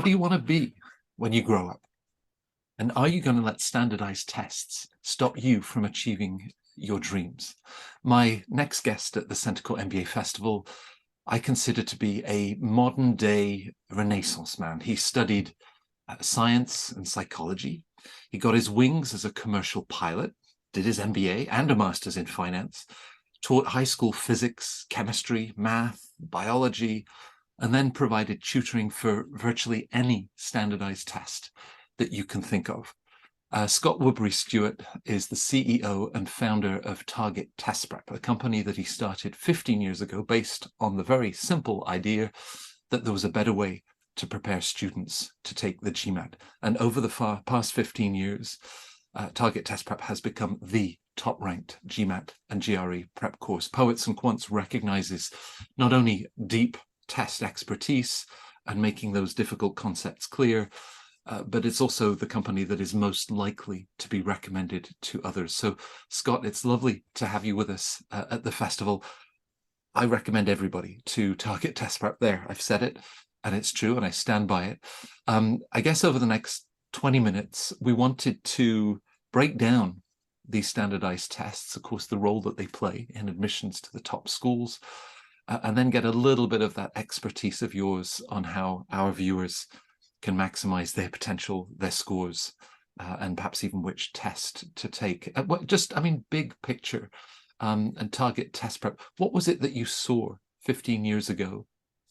do you want to be when you grow up? And are you going to let standardized tests stop you from achieving your dreams? My next guest at the CentreCourt MBA Festival, I consider to be a modern day Renaissance man. He studied science and psychology. He got his wings as a commercial pilot, did his MBA and a master's in finance, taught high school physics, chemistry, math, biology, and then provided tutoring for virtually any standardized test that you can think of. Scott Woodbury-Stewart is the CEO and founder of Target Test Prep, a company that he started 15 years ago based on the very simple idea that there was a better way to prepare students to take the GMAT. And over the past 15 years, Target Test Prep has become the top-ranked GMAT and GRE prep course. Poets and Quants recognizes not only deep test expertise and making those difficult concepts clear, but it's also the company that is most likely to be recommended to others. So, Scott, it's lovely to have you with us at the festival. I recommend everybody to Target Test Prep there. I've said it, and it's true, and I stand by it. I guess over the next 20 minutes, we wanted to break down these standardized tests, of course, the role that they play in admissions to the top schools, and then get a little bit of that expertise of yours on how our viewers can maximize their potential, their scores, and perhaps even which test to take. Big picture and Target Test Prep. What was it that you saw 15 years ago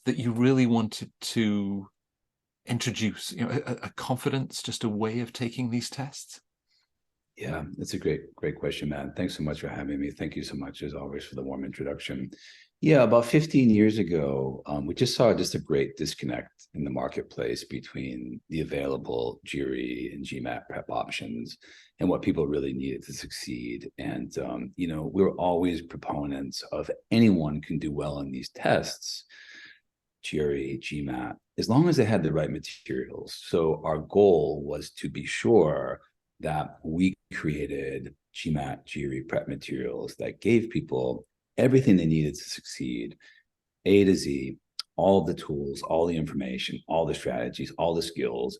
that you really wanted to introduce? A confidence, just a way of taking these tests? Yeah, that's a great question, Matt. Thanks so much for having me. Thank you so much, as always, for the warm introduction. Yeah, about 15 years ago, we just saw a great disconnect in the marketplace between the available GRE and GMAT prep options and what people really needed to succeed. And, we were always proponents of anyone can do well in these tests, GRE, GMAT, as long as they had the right materials. So our goal was to be sure that we created GMAT, GRE prep materials that gave people everything they needed to succeed, A to Z, all the tools, all the information, all the strategies, all the skills.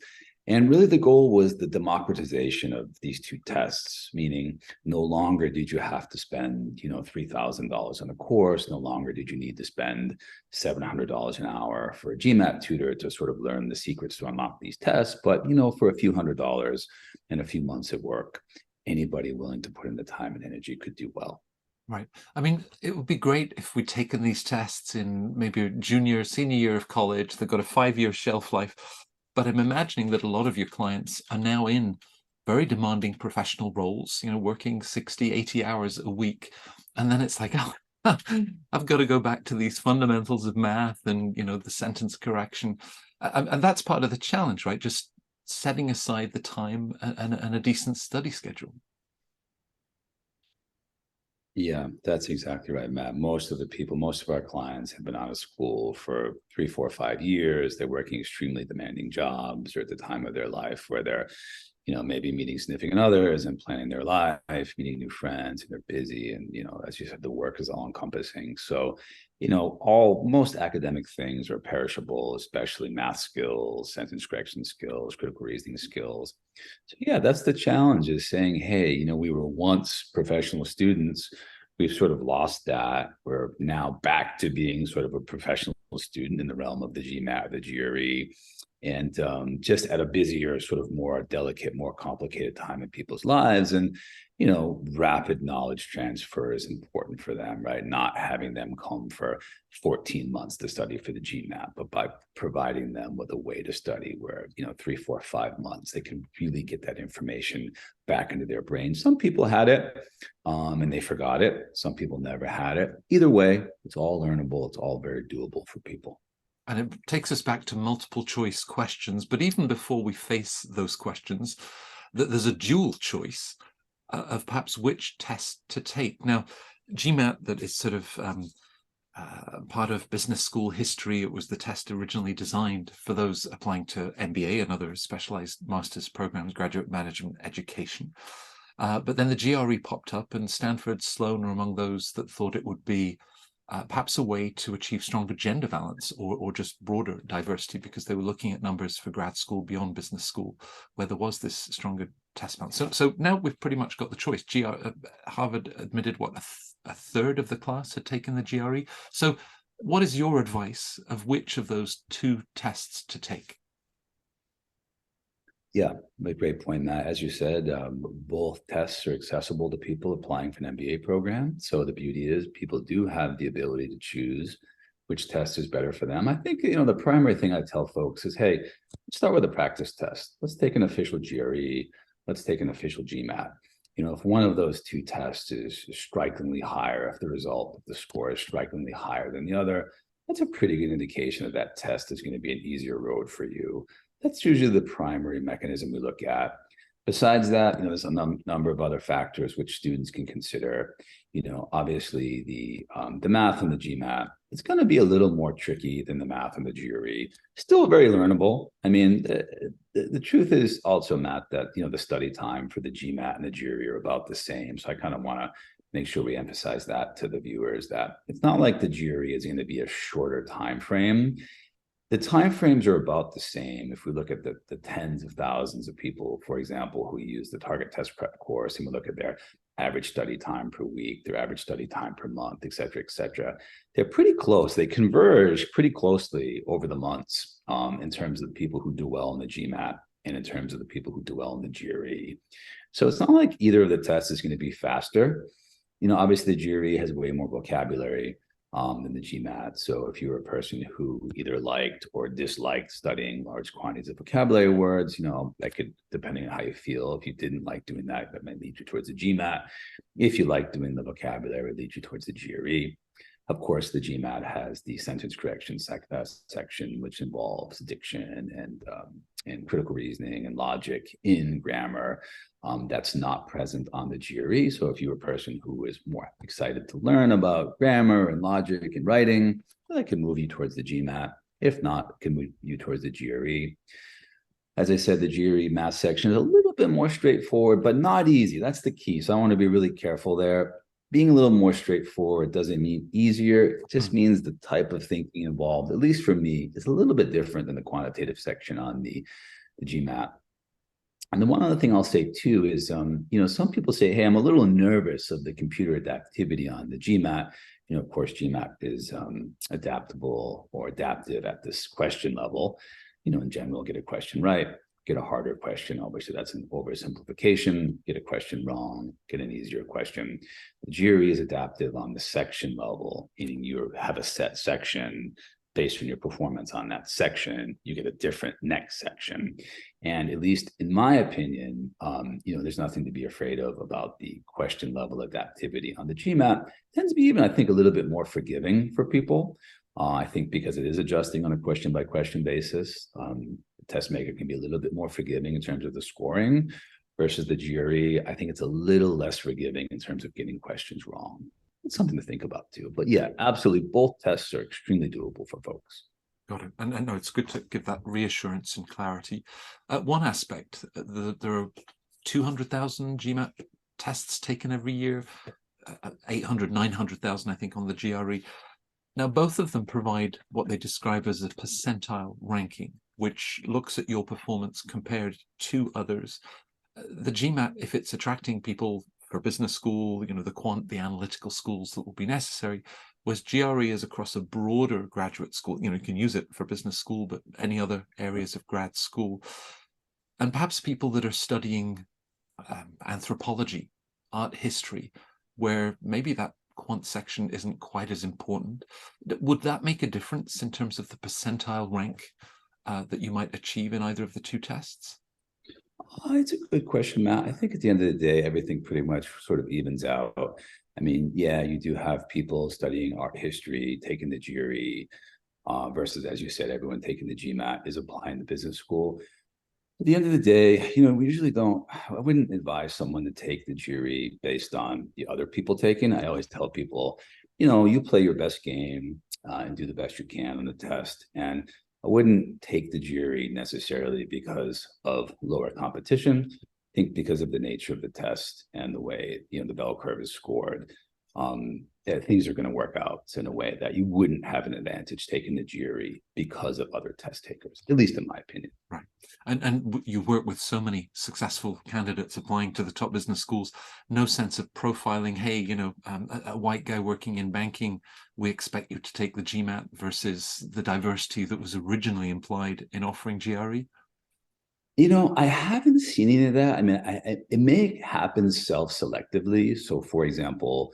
And really the goal was the democratization of these two tests, meaning no longer did you have to spend, $3,000 on a course. No longer did you need to spend $700 an hour for a GMAT tutor to sort of learn the secrets to unlock these tests. But, for a few $100s and a few months of work, anybody willing to put in the time and energy could do well. Right. I mean, it would be great if we'd taken these tests in maybe a junior, senior year of college. They've got a 5-year shelf life. But I'm imagining that a lot of your clients are now in very demanding professional roles, working 60, 80 hours a week. And then it's like, oh, I've got to go back to these fundamentals of math and, the sentence correction. And that's part of the challenge, right? Just setting aside the time and a decent study schedule. Yeah, that's exactly right, Matt. Most of our clients have been out of school for 3, 4, 5 years. They're working extremely demanding jobs, or at the time of their life where they're, maybe meeting significant others and planning their life, meeting new friends, and they're busy. And, as you said, the work is all encompassing. So, most academic things are perishable, especially math skills, sentence correction skills, critical reasoning skills. So yeah, that's the challenge, is saying, hey, we were once professional students. We've sort of lost that. We're now back to being sort of a professional student in the realm of the GMAT, the GRE, and just at a busier, sort of more delicate, more complicated time in people's lives. And, rapid knowledge transfer is important for them, right? Not having them come for 14 months to study for the GMAT, but by providing them with a way to study where, 3, 4, 5 months, they can really get that information back into their brain. Some people had it and they forgot it. Some people never had it. Either way, it's all learnable. It's all very doable for people. And it takes us back to multiple choice questions. But even before we face those questions, there's a dual choice of perhaps which test to take. Now, GMAT, that is sort of part of business school history. It was the test originally designed for those applying to MBA and other specialized master's programs, graduate management education. But then the GRE popped up, and Stanford, Sloan are among those that thought it would be perhaps a way to achieve stronger gender balance or just broader diversity, because they were looking at numbers for grad school beyond business school, where there was this stronger test balance. So now we've pretty much got the choice. Harvard admitted what, a third of the class had taken the GRE. So what is your advice of which of those two tests to take? Yeah, a great point, Matt. As you said, both tests are accessible to people applying for an MBA program. So the beauty is people do have the ability to choose which test is better for them. I think, the primary thing I tell folks is, hey, let's start with a practice test. Let's take an official GRE. Let's take an official GMAT. If one of those two tests is strikingly higher, if the result of the score is strikingly higher than the other, that's a pretty good indication that test is going to be an easier road for you. That's usually the primary mechanism we look at. Besides that, there's a number of other factors which students can consider. Obviously the math and the GMAT, it's going to be a little more tricky than the math and the GRE. Still very learnable. I mean, the truth is also, Matt, that the study time for the GMAT and the GRE are about the same. So I kind of want to make sure we emphasize that to the viewers, that it's not like the GRE is going to be a shorter time frame. The timeframes are about the same. If we look at the tens of thousands of people, for example, who use the target test prep course, and we look at their average study time per week, their average study time per month, et cetera, they're pretty close. They converge pretty closely over the months in terms of the people who do well in the GMAT and in terms of the people who do well in the GRE. So it's not like either of the tests is going to be faster. Obviously the GRE has way more vocabulary than the GMAT. So if you're a person who either liked or disliked studying large quantities of vocabulary words, that could, depending on how you feel, if you didn't like doing that, that might lead you towards the GMAT. If you like doing the vocabulary, it leads you towards the GRE. Of course, the GMAT has the sentence correction section, which involves diction and critical reasoning and logic in grammar. That's not present on the GRE. So if you're a person who is more excited to learn about grammar and logic and writing, that can move you towards the GMAT. If not, it can move you towards the GRE. As I said, the GRE math section is a little bit more straightforward, but not easy. That's the key. So I want to be really careful there. Being a little more straightforward doesn't mean easier. It just means the type of thinking involved, at least for me, is a little bit different than the quantitative section on the GMAT. And the one other thing I'll say too is, some people say, hey, I'm a little nervous of the computer adaptivity on the GMAT. Of course, GMAT is adaptable or adaptive at this question level. In general, get a question right, get a harder question. Obviously, that's an oversimplification. Get a question wrong, get an easier question. The GRE is adaptive on the section level, meaning you have a set section. Based on your performance on that section, you get a different next section. And at least in my opinion, there's nothing to be afraid of about the question level adaptivity on the GMAT. It tends to be even, I think, a little bit more forgiving for people. I think because it is adjusting on a question by question basis, the test maker can be a little bit more forgiving in terms of the scoring versus the GRE. I think it's a little less forgiving in terms of getting questions wrong. It's something to think about too. But yeah, absolutely, both tests are extremely doable for folks. Got it. And no, it's good to give that reassurance and clarity. One aspect, there are 200,000 GMAT tests taken every year, 800, 900,000, I think, on the GRE. Now, both of them provide what they describe as a percentile ranking, which looks at your performance compared to others. The GMAT, if it's attracting people for business school, the quant, the analytical schools that will be necessary, whereas GRE is across a broader graduate school. You can use it for business school, but any other areas of grad school. And perhaps people that are studying anthropology, art history, where maybe that quant section isn't quite as important. Would that make a difference in terms of the percentile rank that you might achieve in either of the two tests? It's a good question, Matt. I think at the end of the day, everything pretty much sort of evens out. I mean, yeah, you do have people studying art history, taking the GRE, versus, as you said, everyone taking the GMAT is applying the business school. At the end of the day, we usually I wouldn't advise someone to take the GRE based on the other people taking. I always tell people, you play your best game and do the best you can on the test. And I wouldn't take the GRE necessarily because of lower competition. I think because of the nature of the test and the way, the bell curve is scored. things are going to work out in a way that you wouldn't have an advantage taking the GRE because of other test takers, at least in my opinion. Right. And you work with so many successful candidates applying to the top business schools, no sense of profiling, hey, you know, a white guy working in banking, we expect you to take the GMAT versus the diversity that was originally implied in offering GRE? You know, I haven't seen any of that. I mean, it may happen self-selectively. So for example,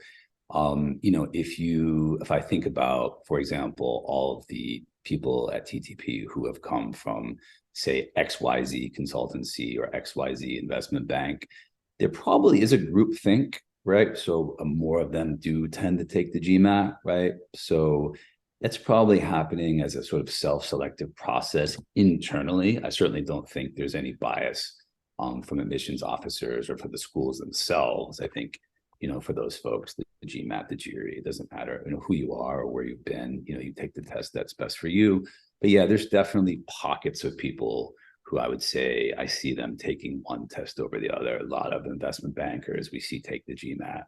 you know, if I think about, for example, all of the people at TTP who have come from, say, XYZ consultancy or XYZ investment bank, there probably is a group think, right? So more of them do tend to take the GMAT, right? So that's probably happening as a sort of self-selective process internally. I certainly don't think there's any bias from admissions officers or for the schools themselves. I think, you know, for those folks, the GMAT, the GRE, it doesn't matter, you know, who you are or where you've been, you know, you take the test that's best for you. But yeah, there's definitely pockets of people who I would say I see them taking one test over the other. A lot of investment bankers we see take the GMAT.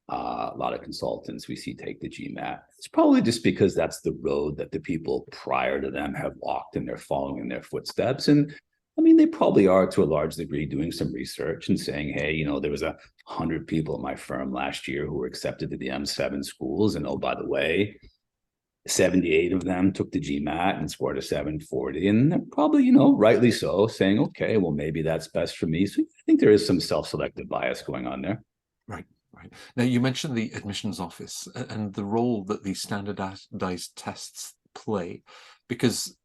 A lot of consultants we see take the GMAT. It's probably just because that's the road that the people prior to them have walked and they're following in their footsteps. And I mean, they probably are to a large degree doing some research and saying, hey, you know, there was 100 people at my firm last year who were accepted to the M7 schools. And oh, by the way, 78 of them took the GMAT and scored a 740. And they're probably, you know, rightly so, saying, okay, well, maybe that's best for me. So I think there is some self-selective bias going on there. Right. Right. Now, you mentioned the admissions office and the role that these standardized tests play, because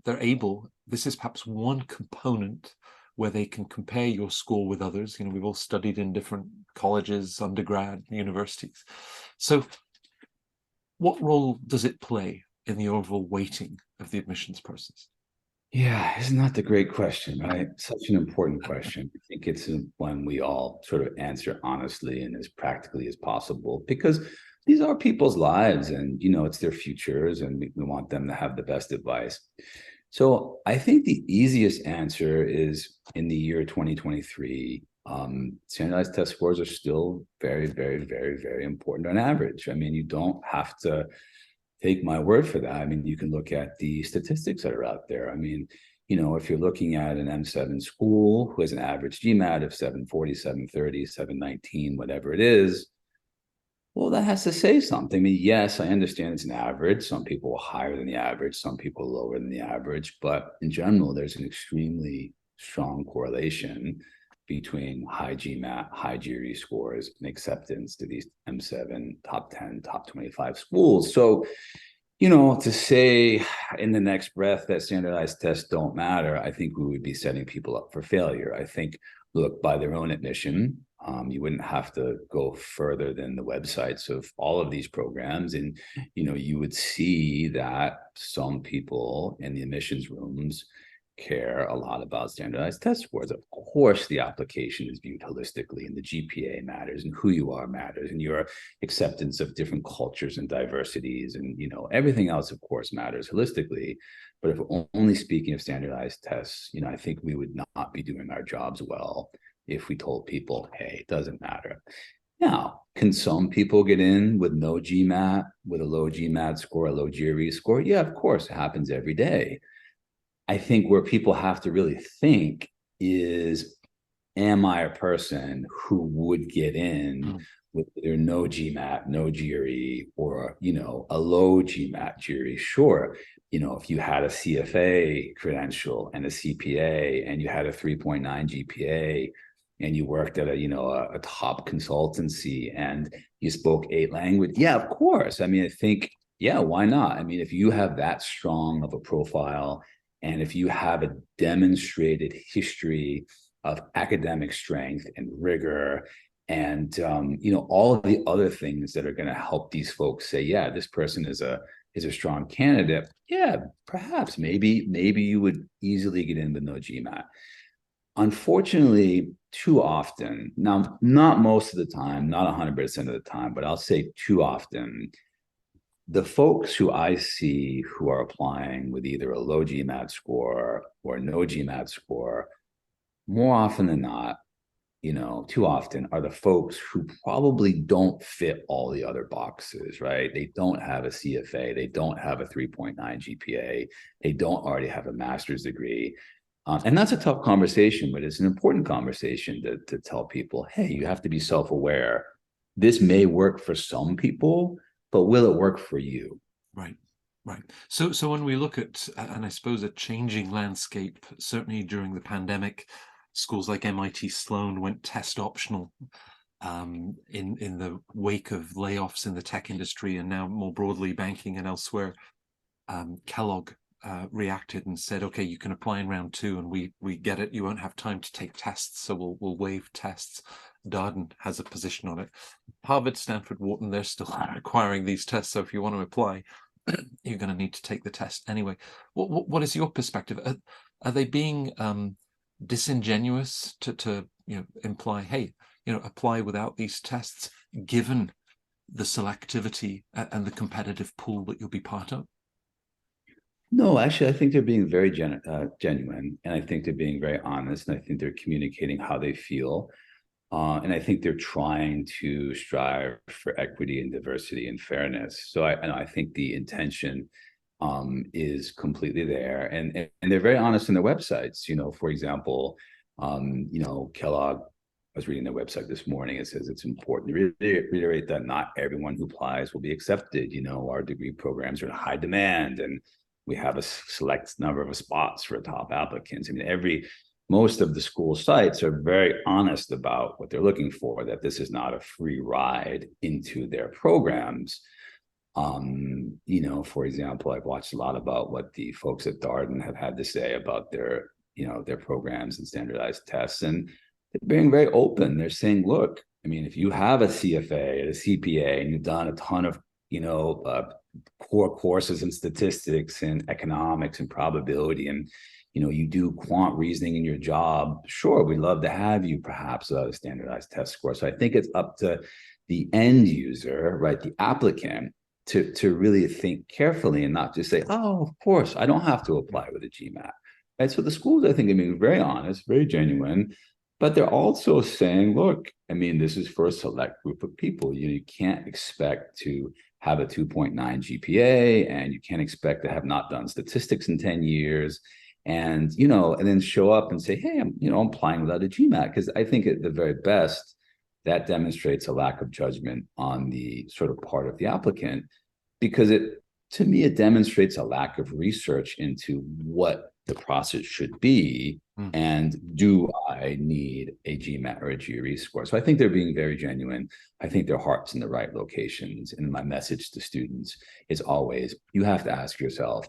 they're able, this is perhaps one component where they can compare your score with others. You know, we've all studied in different colleges, undergrad, universities. So what role does it play in the overall weighting of the admissions process? Yeah, isn't that the great question, right? Such an important question. I think it's one we all sort of answer honestly and as practically as possible, because these are people's lives and, you know, it's their futures and we want them to have the best advice. So I think the easiest answer is in the year 2023, standardized test scores are still very, very, very, very important on average. I mean, you don't have to take my word for that. I mean, you can look at the statistics that are out there. I mean, you know, if you're looking at an M7 school who has an average GMAT of 740, 730, 719, whatever it is, well, that has to say something. I mean, yes, I understand it's an average. Some people are higher than the average, some people are lower than the average, but in general, there's an extremely strong correlation between high GMAT, high GRE scores, and acceptance to these M7 top 10, top 25 schools. So, you know, to say in the next breath that standardized tests don't matter, I think we would be setting people up for failure. I think, look, by their own admission, you wouldn't have to go further than the websites of all of these programs. And, you know, you would see that some people in the admissions rooms care a lot about standardized test scores. Of course, the application is viewed holistically and the GPA matters and who you are matters and your acceptance of different cultures and diversities and, you know, everything else, of course, matters holistically. But if we're only speaking of standardized tests, you know, I think we would not be doing our jobs well if we told people, hey, it doesn't matter. Now, can some people get in with no GMAT, with a low GMAT score, a low GRE score? Yeah, of course, it happens every day. I think where people have to really think is, am I a person who would get in with either no GMAT, no GRE, or, you know, a low GMAT, GRE? Sure. You know, if you had a CFA credential and a CPA and you had a 3.9 GPA and you worked at a top consultancy and you spoke 8 languages, yeah, of course. I mean, I think, yeah, why not? I mean, if you have that strong of a profile and if you have a demonstrated history of academic strength and rigor and, you know, all of the other things that are going to help these folks say, yeah, this person is a strong candidate. Yeah, perhaps maybe you would easily get in with no GMAT. Unfortunately, too often, now, not most of the time, not 100% of the time, but I'll say too often, the folks who I see who are applying with either a low GMAT score or no GMAT score, more often than not, too often are the folks who probably don't fit all the other boxes, right? They don't have a CFA, they don't have a 3.9 GPA, they don't already have a master's degree. And that's a tough conversation, but it's an important conversation to tell people, hey, you have to be self-aware. This may work for some people, but will it work for you? Right. Right. So when we look at, and I suppose a changing landscape, certainly during the pandemic, schools like MIT Sloan went test optional in the wake of layoffs in the tech industry, and now more broadly banking and elsewhere. Kellogg reacted and said, okay, you can apply in round 2, and we get it. You won't have time to take tests, so we'll waive tests. Darden has a position on it. Harvard, Stanford, Wharton, they're still requiring these tests. So if you want to apply, you're going to need to take the test anyway. What is your perspective? Are they being disingenuous to imply, hey, apply without these tests, given the selectivity and the competitive pool that you'll be part of? No, actually, I think they're being very genuine, and I think they're being very honest, and I think they're communicating how they feel. And I think they're trying to strive for equity and diversity and fairness. So I think the intention is completely there, and they're very honest in their websites. For example, Kellogg, I was reading their website this morning. It says it's important to reiterate that not everyone who applies will be accepted. Our degree programs are in high demand, and we have a select number of spots for top applicants. I mean, most of the school sites are very honest about what they're looking for, that this is not a free ride into their programs. For example, I've watched a lot about what the folks at Darden have had to say about their programs and standardized tests. And they're being very open. They're saying, look, I mean, if you have a CFA and a CPA and you've done a ton of, core courses in statistics and economics and probability, and you do quant reasoning in your job, sure, we'd love to have you perhaps a standardized test score. So I think it's up to the end user, right, the applicant, to really think carefully and not just say, oh, of course, I don't have to apply with a GMAT. Right. So the schools, I think, are being very honest, very genuine, but they're also saying, look, I mean, this is for a select group of people. You can't expect to have a 2.9 GPA, and you can't expect to have not done statistics in 10 years. And, and then show up and say, hey, I'm applying without a GMAT. Because I think at the very best, that demonstrates a lack of judgment on the sort of part of the applicant, because to me, it demonstrates a lack of research into what the process should be. And do I need a GMAT or a GRE score? So I think they're being very genuine. I think their heart's in the right locations. And my message to students is always, you have to ask yourself,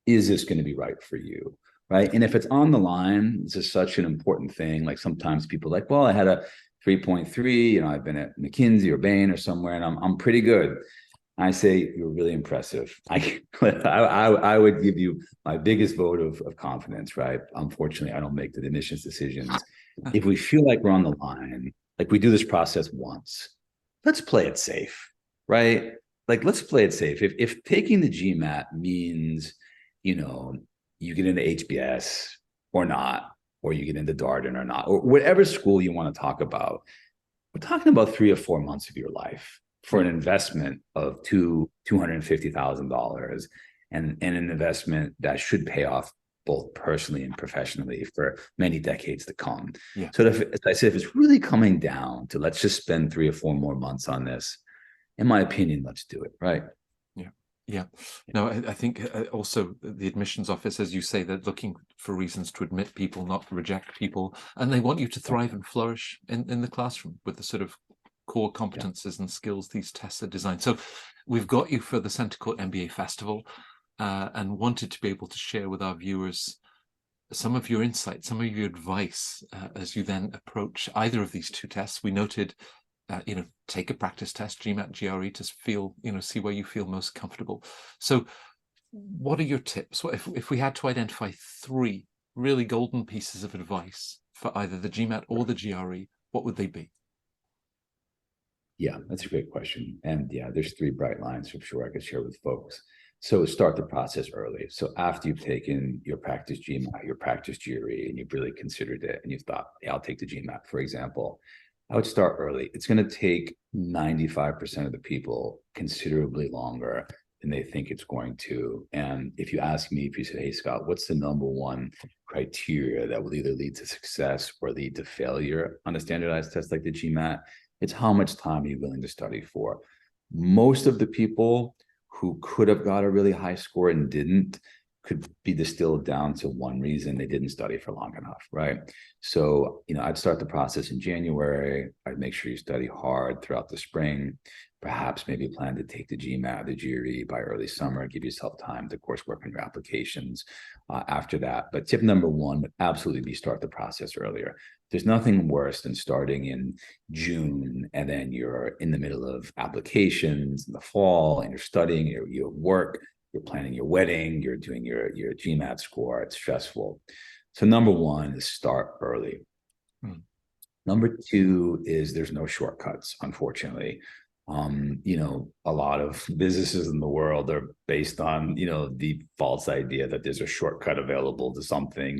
is this going to be right for you? Right. And if it's on the line, this is such an important thing. Like sometimes people are like, well, I had a 3.3, I've been at McKinsey or Bain or somewhere, and I'm pretty good. I say, you're really impressive. I would give you my biggest vote of confidence, right? Unfortunately, I don't make the admissions decisions. If we feel like we're on the line, like we do this process once, let's play it safe, right? Like, let's play it safe. If taking the GMAT means, you get into HBS or not, or you get into Darden or not, or whatever school you want to talk about, we're talking about 3 or 4 months of your life for an investment of $250,000, and an investment that should pay off both personally and professionally for many decades to come. Yeah. So as I said, if it's really coming down to let's just spend 3 or 4 more months on this, in my opinion, let's do it, right? Yeah. No, I think also the admissions office, as you say, they're looking for reasons to admit people, not reject people. And they want you to thrive and flourish in the classroom with the sort of core competences and skills these tests are designed. So we've got you for the CentreCourt MBA Festival and wanted to be able to share with our viewers some of your insights, some of your advice as you then approach either of these 2 tests. We noted take a practice test, GMAT, GRE, to feel, see where you feel most comfortable. So what are your tips? What if we had to identify 3 really golden pieces of advice for either the GMAT or the GRE, what would they be? Yeah, that's a great question. And yeah, there's 3 bright lines for sure I could share with folks. So start the process early. So after you've taken your practice GMAT, your practice GRE, and you've really considered it, and you've thought, yeah, I'll take the GMAT, for example, I would start early. It's going to take 95% of the people considerably longer than they think it's going to. And if you ask me, if you say, hey, Scott, what's the number one criteria that will either lead to success or lead to failure on a standardized test like the GMAT? It's how much time are you willing to study for? Most of the people who could have got a really high score and didn't could be distilled down to one reason: they didn't study for long enough, right? So, I'd start the process in January. I'd make sure you study hard throughout the spring, perhaps maybe plan to take the GMAT, the GRE by early summer, give yourself time to coursework on your applications after that. But tip number one would absolutely be start the process earlier. There's nothing worse than starting in June and then you're in the middle of applications in the fall and you're studying, you work, you're planning your wedding, you're doing your GMAT score. It's stressful. So number one is start early. Number two is there's no shortcuts, unfortunately. A lot of businesses in the world are based on, the false idea that there's a shortcut available to something,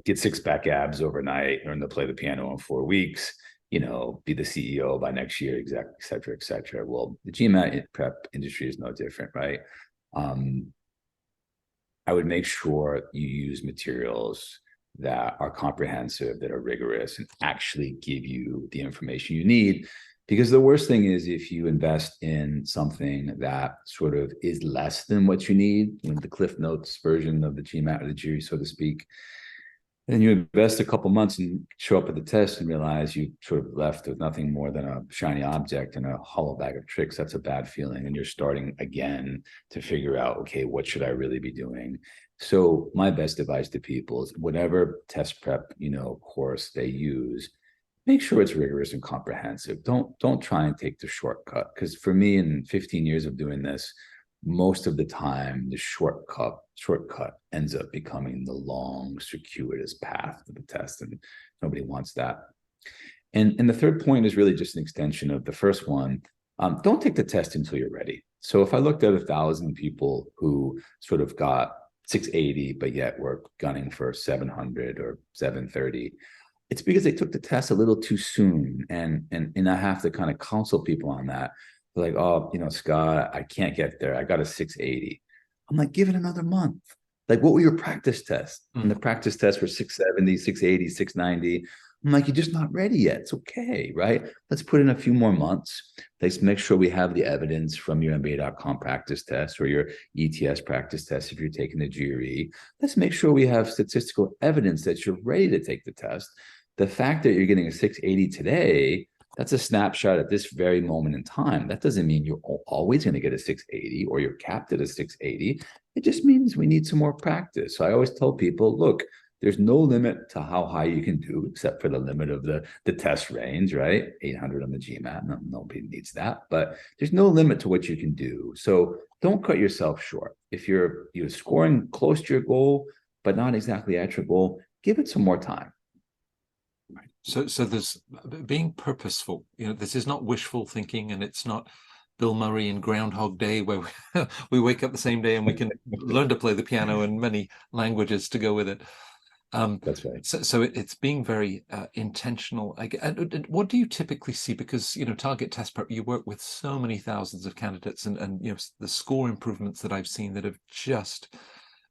get six-pack abs overnight, learn to play the piano in 4 weeks, be the CEO by next year, et cetera, et cetera. Well, the GMAT prep industry is no different, right? I would make sure you use materials that are comprehensive, that are rigorous, and actually give you the information you need. Because the worst thing is if you invest in something that sort of is less than what you need, the Cliff Notes version of the GMAT or the GRE, so to speak, and you invest a couple months and show up at the test and realize you sort of left with nothing more than a shiny object and a hollow bag of tricks. That's a bad feeling. And you're starting again to figure out, okay, what should I really be doing? So my best advice to people is whatever test prep, course they use, make sure it's rigorous and comprehensive. Don't try and take the shortcut. Because for me, in 15 years of doing this, most of the time, the shortcut ends up becoming the long, circuitous path to the test, and nobody wants that. And the third point is really just an extension of the first one. Don't take the test until you're ready. So if I looked at 1,000 people who sort of got 680, but yet were gunning for 700 or 730, it's because they took the test a little too soon. And I have to kind of counsel people on that. They're like, oh, Scott, I can't get there. I got a 680. I'm like, give it another month. Like, what were your practice tests? And the practice tests were 670, 680, 690. I'm like, you're just not ready yet. It's okay, right? Let's put in a few more months. Let's make sure we have the evidence from your MBA.com practice test or your ETS practice test if you're taking the GRE. Let's make sure we have statistical evidence that you're ready to take the test. The fact that you're getting a 680 today, that's a snapshot at this very moment in time. That doesn't mean you're always going to get a 680 or you're capped at a 680. It just means we need some more practice. So I always tell people, look, there's no limit to how high you can do, except for the limit of the test range, right? 800 on the GMAT. Nobody needs that. But there's no limit to what you can do. So don't cut yourself short. If you're scoring close to your goal, but not exactly at your goal, give it some more time. So there's being purposeful. This is not wishful thinking, and it's not Bill Murray in Groundhog Day, where we wake up the same day and we can learn to play the piano in many languages to go with it. That's right. So it's being very intentional. And what do you typically see? Because Target Test Prep, you work with so many thousands of candidates, and the score improvements that I've seen that have just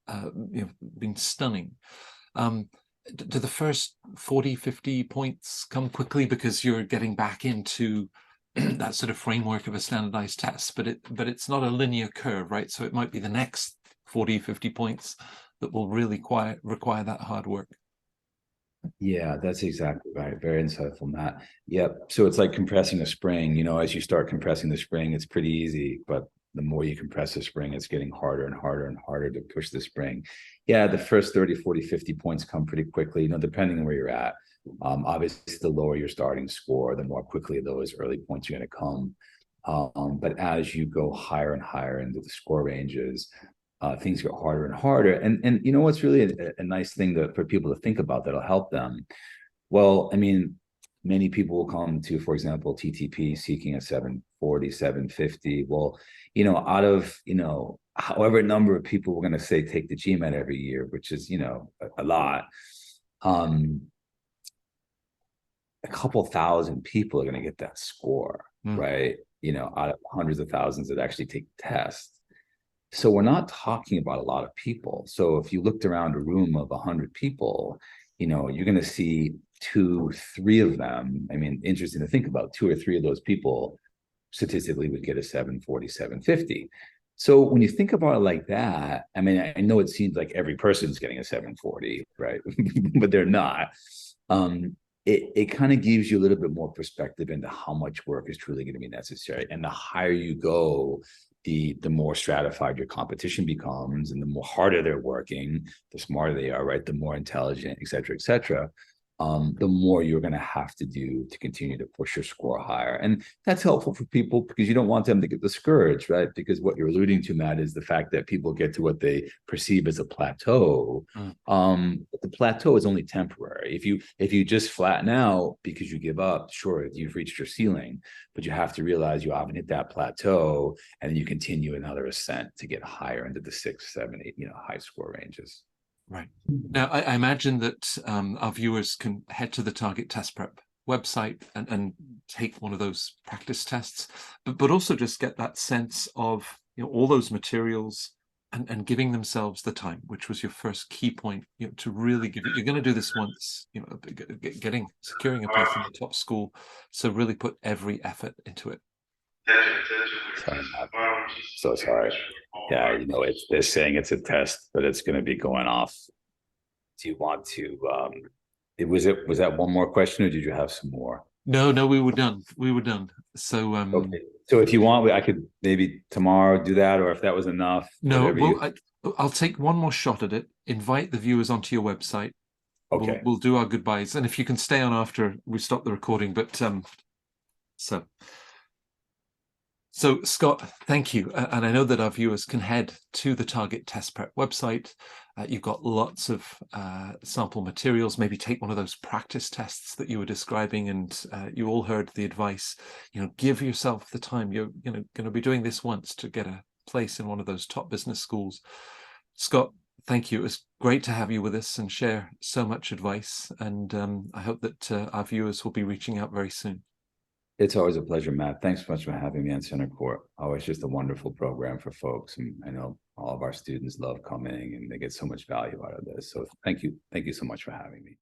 been stunning. Do the first 40, 50 points come quickly because you're getting back into that sort of framework of a standardized test, but it's not a linear curve, right? So it might be the next 40, 50 points that will really require that hard work. Yeah, that's exactly right. Very insightful, Matt. Yep. So it's like compressing a spring. As you start compressing the spring, it's pretty easy, but the more you compress the spring, it's getting harder and harder and harder to push the spring. Yeah, the first 30, 40, 50 points come pretty quickly, depending on where you're at. Obviously, the lower your starting score, the more quickly those early points are going to come. But as you go higher and higher into the score ranges, things get harder and harder. And what's really a nice thing for people to think about that'll help them? Well, I mean, many people will come to, for example, TTP seeking a 740, 750. Well, out of, however number of people we're going to say take the GMAT every year, which is, a lot, a couple thousand people are going to get that score, right? Out of hundreds of thousands that actually take the test. So we're not talking about a lot of people. So if you looked around a room of 100 people, you're going to see 2, 3 of them. I mean, interesting to think about, 2 or 3 of those people statistically would get a 740, 750. So when you think about it like that, I mean, I know it seems like every person's getting a 740, right? But they're not. It kind of gives you a little bit more perspective into how much work is truly going to be necessary. And the higher you go, the more stratified your competition becomes, and the more harder they're working, the smarter they are, right? The more intelligent, et cetera, the more you're going to have to do to continue to push your score higher. And that's helpful for people because you don't want them to get discouraged, right? Because what you're alluding to, Matt, is the fact that people get to what they perceive as a plateau. But the plateau is only temporary. If you just flatten out because you give up, sure, you've reached your ceiling, but you have to realize you haven't hit that plateau, and then you continue another ascent to get higher into the 6, 7, 8, high score ranges. Right. Now, I imagine that our viewers can head to the Target Test Prep website and take one of those practice tests, but also just get that sense of all those materials and giving themselves the time, which was your first key point. To really give it. You're going to do this once. Securing a place in the top school, so really put every effort into it. Sorry, I'm so sorry. Yeah, they're saying it's a test, but it's going to be going off. Do you want to? Was that one more question, or did you have some more? No, we were done. So okay. So if you want, I could maybe tomorrow do that, or if that was enough. No, I'll take one more shot at it. Invite the viewers onto your website. Okay. We'll do our goodbyes, and if you can stay on after we stop the recording. But So Scott, thank you. And I know that our viewers can head to the Target Test Prep website. You've got lots of sample materials. Maybe take one of those practice tests that you were describing, and you all heard the advice. Give yourself the time. You're going to be doing this once to get a place in one of those top business schools. Scott, thank you. It was great to have you with us and share so much advice. And I hope that our viewers will be reaching out very soon. It's always a pleasure, Matt. Thanks so much for having me on CentreCourt. Always just a wonderful program for folks. And I know all of our students love coming and they get so much value out of this. So thank you. Thank you so much for having me.